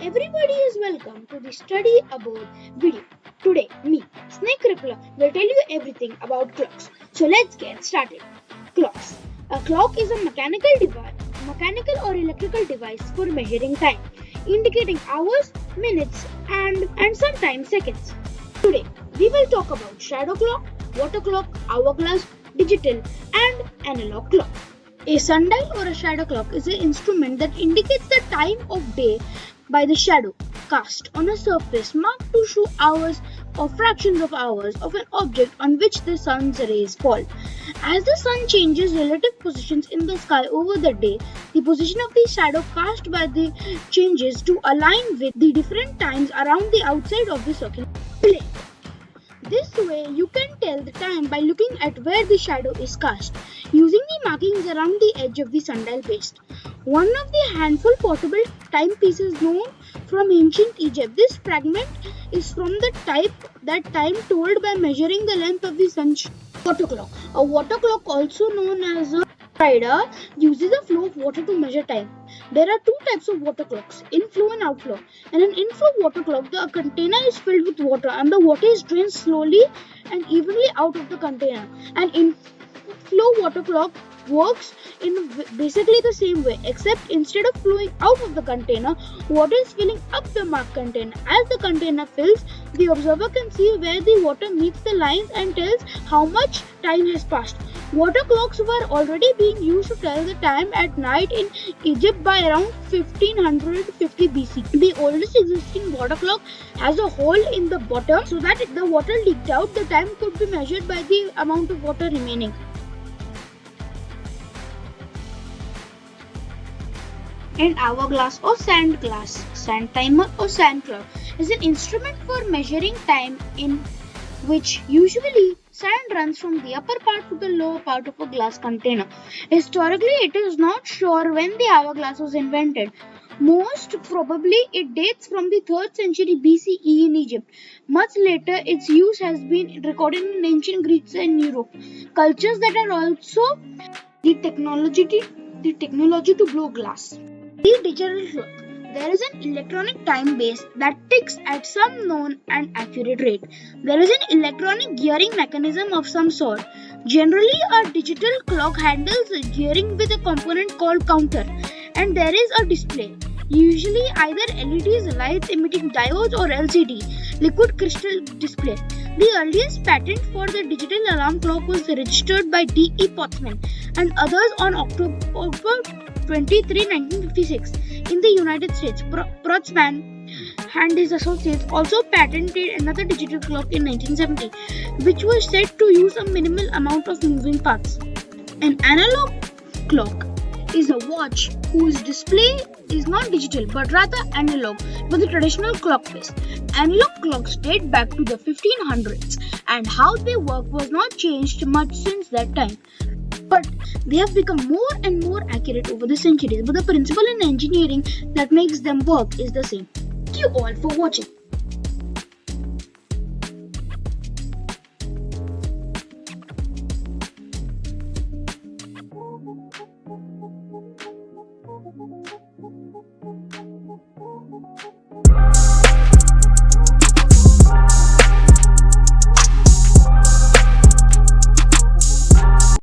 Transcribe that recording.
Everybody is welcome to the study about video. Today, me, Snake Rippler, will tell you everything about clocks. So let's get started. Clocks. A clock is a mechanical or electrical device for measuring time, indicating hours, minutes, and sometimes seconds. Today, we will talk about shadow clock, water clock, hourglass, digital, and analog clock. A sundial or a shadow clock is an instrument that indicates the time of day by the shadow cast on a surface marked to show hours or fractions of hours of an object on which the sun's rays fall. As the sun changes relative positions in the sky over the day, the position of the shadow cast by the changes to align with the different times around the outside of the circular plane. This way, you can tell the time by looking at where the shadow is cast, using the markings around the edge of the sundial base. One of the handful portable timepieces known from ancient Egypt. This fragment is from the type that time told by measuring the length of the sun's water clock. A water clock, also known as a rider, uses a flow of water to measure time. There are two types of water clocks, inflow and outflow. In an inflow water clock, the container is filled with water and the water is drained slowly and evenly out of the container. An inflow water clock works in basically the same way, except instead of flowing out of the container, water is filling up the marked container. As the container fills, the observer can see where the water meets the lines and tells how much time has passed. Water clocks were already being used to tell the time at night in Egypt by around 1550 BC. The oldest existing water clock has a hole in the bottom so that if the water leaked out, the time could be measured by the amount of water remaining. An hourglass or sand glass, sand timer or sand clock is an instrument for measuring time in which usually sand runs from the upper part to the lower part of a glass container. Historically, it is not sure when the hourglass was invented. Most probably, it dates from the 3rd century BCE in Egypt. Much later, its use has been recorded in ancient Greece and Europe. Cultures that are also the technology to blow glass. The digital clock. There is an electronic time base that ticks at some known and accurate rate. There is an electronic gearing mechanism of some sort. Generally, a digital clock handles the gearing with a component called counter, and there is a display. Usually either LEDs, lights emitting diodes, or LCD, liquid crystal display. The earliest patent for the digital alarm clock was registered by D.E. Potzman and others on October 23, 1956 in the United States. Potzman and his associates also patented another digital clock in 1970, which was said to use a minimal amount of moving parts. An analog clock is a watch whose display is not digital but rather analog with the traditional clock face. Analog clocks date back to the 1500s, and how they work was not changed much since that time. But they have become more and more accurate over the centuries, but the principle in engineering that makes them work is the same. Thank you all for watching.